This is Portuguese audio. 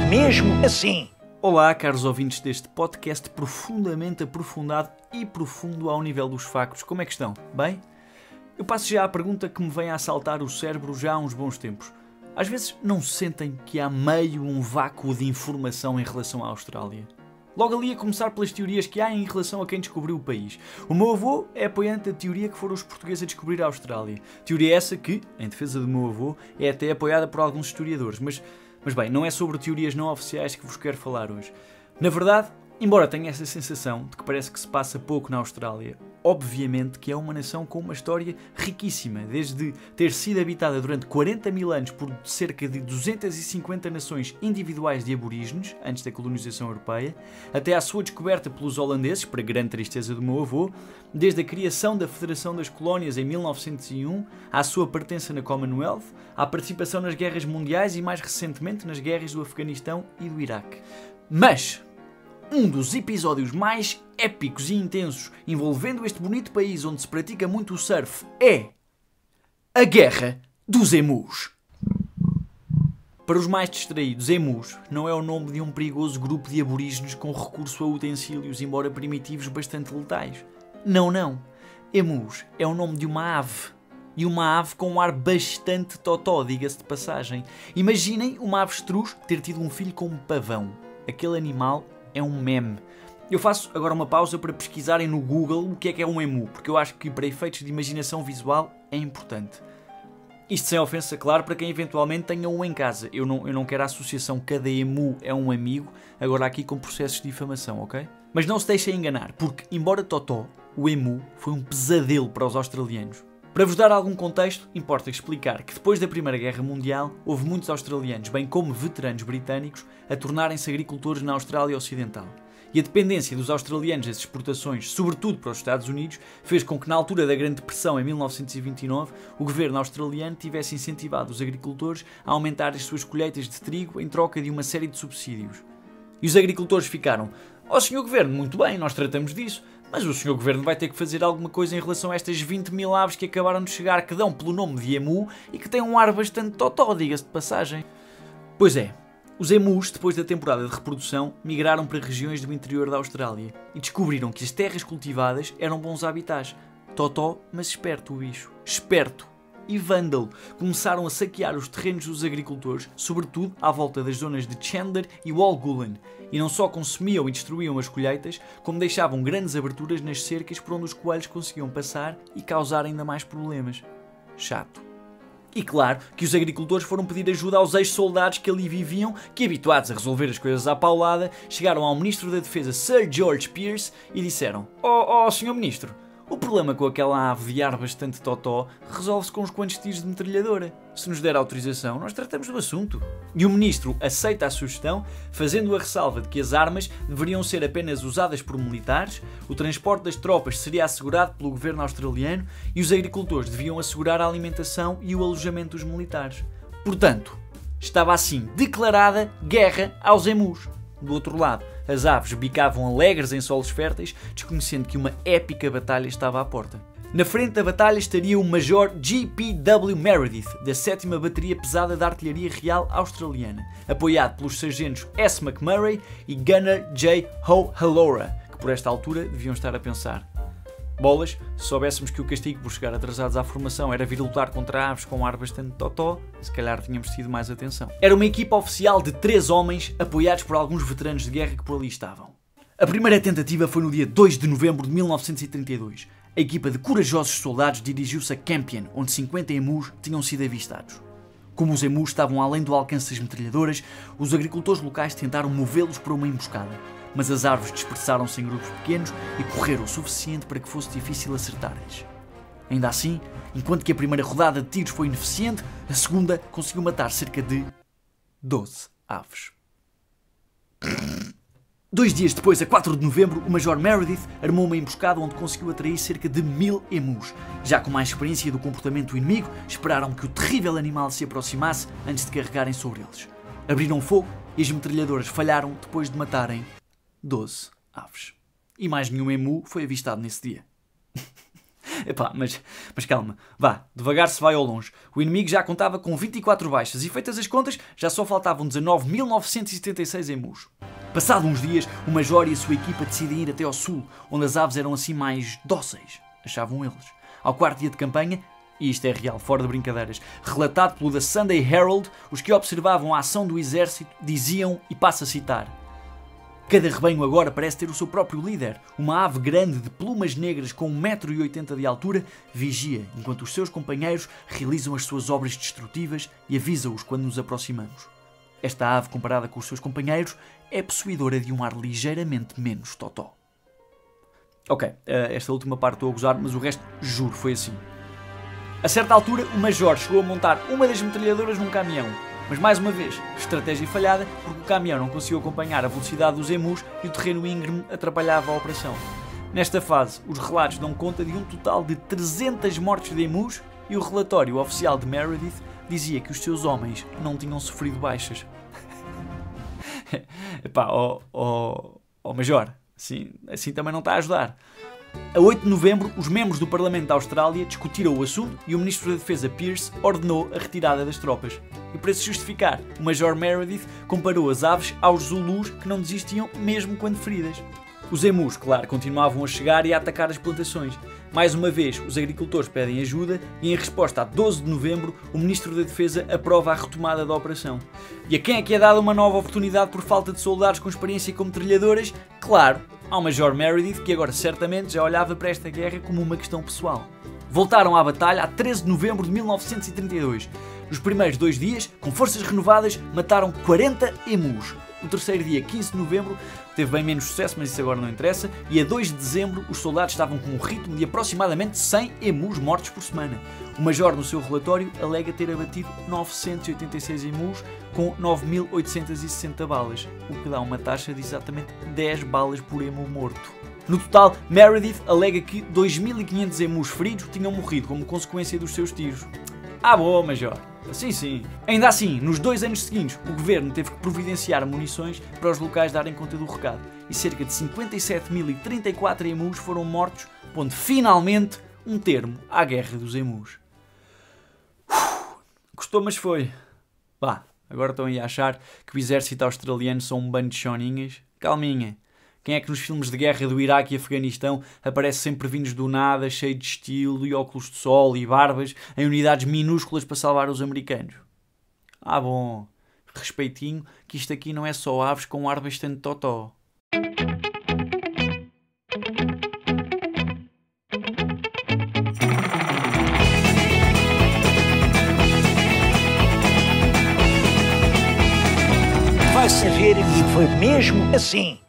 mesmo assim. Olá, caros ouvintes deste podcast profundamente aprofundado e profundo ao nível dos factos. Como é que estão? Bem? Eu passo já à pergunta que me vem a assaltar o cérebro já há uns bons tempos. Às vezes não sentem que há meio um vácuo de informação em relação à Austrália? Logo ali a começar pelas teorias que há em relação a quem descobriu o país. O meu avô é apoiante da teoria que foram os portugueses a descobrir a Austrália. Teoria essa que, em defesa do meu avô, é até apoiada por alguns historiadores. Mas bem, não é sobre teorias não oficiais que vos quero falar hoje. Na verdade, embora tenha essa sensação de que parece que se passa pouco na Austrália, obviamente que é uma nação com uma história riquíssima, desde ter sido habitada durante 40 mil anos por cerca de 250 nações individuais de aborígenes, antes da colonização europeia, até à sua descoberta pelos holandeses, para grande tristeza do meu avô, desde a criação da Federação das Colónias em 1901, à sua pertença na Commonwealth, à participação nas guerras mundiais e mais recentemente nas guerras do Afeganistão e do Iraque. Mas um dos episódios mais épicos e intensos envolvendo este bonito país onde se pratica muito o surf é a Guerra dos Emus. Para os mais distraídos, emus não é o nome de um perigoso grupo de aborígenes com recurso a utensílios, embora primitivos, bastante letais. Não. Emus é o nome de uma ave. E uma ave com um ar bastante totó, diga-se de passagem. Imaginem uma avestruz ter tido um filho com um pavão. Aquele animal é um meme. Eu faço agora uma pausa para pesquisarem no Google o que é um emu, porque eu acho que para efeitos de imaginação visual é importante. Isto sem ofensa, claro, para quem eventualmente tenha um em casa. Eu não quero a associação cada emu é um amigo, agora aqui com processos de difamação, ok? Mas não se deixem enganar, porque, embora totó, o emu foi um pesadelo para os australianos. Para vos dar algum contexto, importa explicar que depois da Primeira Guerra Mundial houve muitos australianos, bem como veteranos britânicos, a tornarem-se agricultores na Austrália Ocidental. E a dependência dos australianos das exportações, sobretudo para os Estados Unidos, fez com que na altura da Grande Depressão, em 1929, o governo australiano tivesse incentivado os agricultores a aumentar as suas colheitas de trigo em troca de uma série de subsídios. E os agricultores ficaram: "Ó senhor governo, muito bem, nós tratamos disso, mas o senhor governo vai ter que fazer alguma coisa em relação a estas 20 mil aves que acabaram de chegar, que dão pelo nome de emu e que têm um ar bastante totó, diga-se de passagem." Pois é, os emus, depois da temporada de reprodução, migraram para regiões do interior da Austrália e descobriram que as terras cultivadas eram bons habitats. Totó, mas esperto o bicho. Esperto e vândalo. Começaram a saquear os terrenos dos agricultores, sobretudo à volta das zonas de Chandler e Walgoolan, e não só consumiam e destruíam as colheitas, como deixavam grandes aberturas nas cercas por onde os coelhos conseguiam passar e causar ainda mais problemas. Chato. E claro que os agricultores foram pedir ajuda aos ex-soldados que ali viviam, que, habituados a resolver as coisas à paulada, chegaram ao Ministro da Defesa Sir George Pearce e disseram: Oh, Sr. Ministro, o problema com aquela ave de ar bastante totó resolve-se com uns quantos tiros de metralhadora. Se nos der autorização, nós tratamos do assunto." E o Ministro aceita a sugestão, fazendo a ressalva de que as armas deveriam ser apenas usadas por militares, o transporte das tropas seria assegurado pelo governo australiano e os agricultores deviam assegurar a alimentação e o alojamento dos militares. Portanto, estava assim declarada guerra aos emus. Do outro lado, as aves bicavam alegres em solos férteis, desconhecendo que uma épica batalha estava à porta. Na frente da batalha estaria o Major G.P.W. Meredith, da 7ª Bateria Pesada da Artilharia Real Australiana, apoiado pelos sargentos S. McMurray e Gunner J. O'Halloran, que por esta altura deviam estar a pensar: bolas, se soubéssemos que o castigo por chegar atrasados à formação era vir lutar contra aves com um ar bastante totó, se calhar tínhamos tido mais atenção. Era uma equipa oficial de 3 homens, apoiados por alguns veteranos de guerra que por ali estavam. A primeira tentativa foi no dia 2 de novembro de 1932. A equipa de corajosos soldados dirigiu-se a Campion, onde 50 emus tinham sido avistados. Como os emus estavam além do alcance das metralhadoras, os agricultores locais tentaram movê-los para uma emboscada, mas as árvores dispersaram-se em grupos pequenos e correram o suficiente para que fosse difícil acertar-lhes. Ainda assim, enquanto que a primeira rodada de tiros foi ineficiente, a segunda conseguiu matar cerca de 12 aves. 2 dias depois, a 4 de novembro, o Major Meredith armou uma emboscada onde conseguiu atrair cerca de 1000 emus. Já com mais experiência do comportamento do inimigo, esperaram que o terrível animal se aproximasse antes de carregarem sobre eles. Abriram fogo e as metralhadoras falharam depois de matarem 12 aves. E mais nenhum emu foi avistado nesse dia. Epá, mas calma, vá, devagar se vai ao longe. O inimigo já contava com 24 baixas e, feitas as contas, já só faltavam 19.976 emus. Passado uns dias, o Major e a sua equipa decidem ir até ao sul, onde as aves eram assim mais dóceis, achavam eles. Ao quarto dia de campanha, e isto é real, fora de brincadeiras, relatado pelo The Sunday Herald, os que observavam a ação do exército diziam, e passo a citar: cada rebanho agora parece ter o seu próprio líder. Uma ave grande de plumas negras com 1,80 m de altura vigia, enquanto os seus companheiros realizam as suas obras destrutivas e avisa-os quando nos aproximamos. Esta ave, comparada com os seus companheiros, é possuidora de um ar ligeiramente menos totó. Ok, esta última parte estou a gozar, mas o resto, juro, foi assim. A certa altura, o Major chegou a montar uma das metralhadoras num caminhão. Mas mais uma vez, estratégia falhada, porque o caminhão não conseguiu acompanhar a velocidade dos emus e o terreno íngreme atrapalhava a operação. Nesta fase, os relatos dão conta de um total de 300 mortes de emus e o relatório oficial de Meredith dizia que os seus homens não tinham sofrido baixas. Epá, Major, assim também não está a ajudar. A 8 de novembro, os membros do Parlamento da Austrália discutiram o assunto e o Ministro da Defesa Pearce ordenou a retirada das tropas. E para se justificar, o Major Meredith comparou as aves aos zulus que não desistiam mesmo quando feridas. Os emus, claro, continuavam a chegar e a atacar as plantações. Mais uma vez, os agricultores pedem ajuda e, em resposta a 12 de novembro, o Ministro da Defesa aprova a retomada da operação. E a quem é que é dada uma nova oportunidade por falta de soldados com experiência como trilhadoras? Claro, ao Major Meredith, que agora certamente já olhava para esta guerra como uma questão pessoal. Voltaram à batalha a 13 de novembro de 1932. Nos primeiros 2 dias, com forças renovadas, mataram 40 emus. No terceiro dia, 15 de novembro, teve bem menos sucesso, mas isso agora não interessa, e a 2 de dezembro os soldados estavam com um ritmo de aproximadamente 100 emus mortos por semana. O Major, no seu relatório, alega ter abatido 986 emus com 9.860 balas, o que dá uma taxa de exatamente 10 balas por emu morto. No total, Meredith alega que 2.500 emus feridos tinham morrido como consequência dos seus tiros. Ah, boa, Major. Sim. Ainda assim, nos 2 anos seguintes, o governo teve que providenciar munições para os locais darem conta do recado. E cerca de 57.034 emus foram mortos, pondo finalmente um termo à guerra dos emus. Gostou, mas foi. Vá, agora estão aí a achar que o exército australiano são um bando de choninhas? Calminha. Quem é que nos filmes de guerra do Iraque e Afeganistão aparece sempre vindos do nada, cheio de estilo e óculos de sol e barbas, em unidades minúsculas para salvar os americanos? Ah, bom, respeitinho, que isto aqui não é só aves com um ar bastante totó. Vai saber que foi mesmo assim.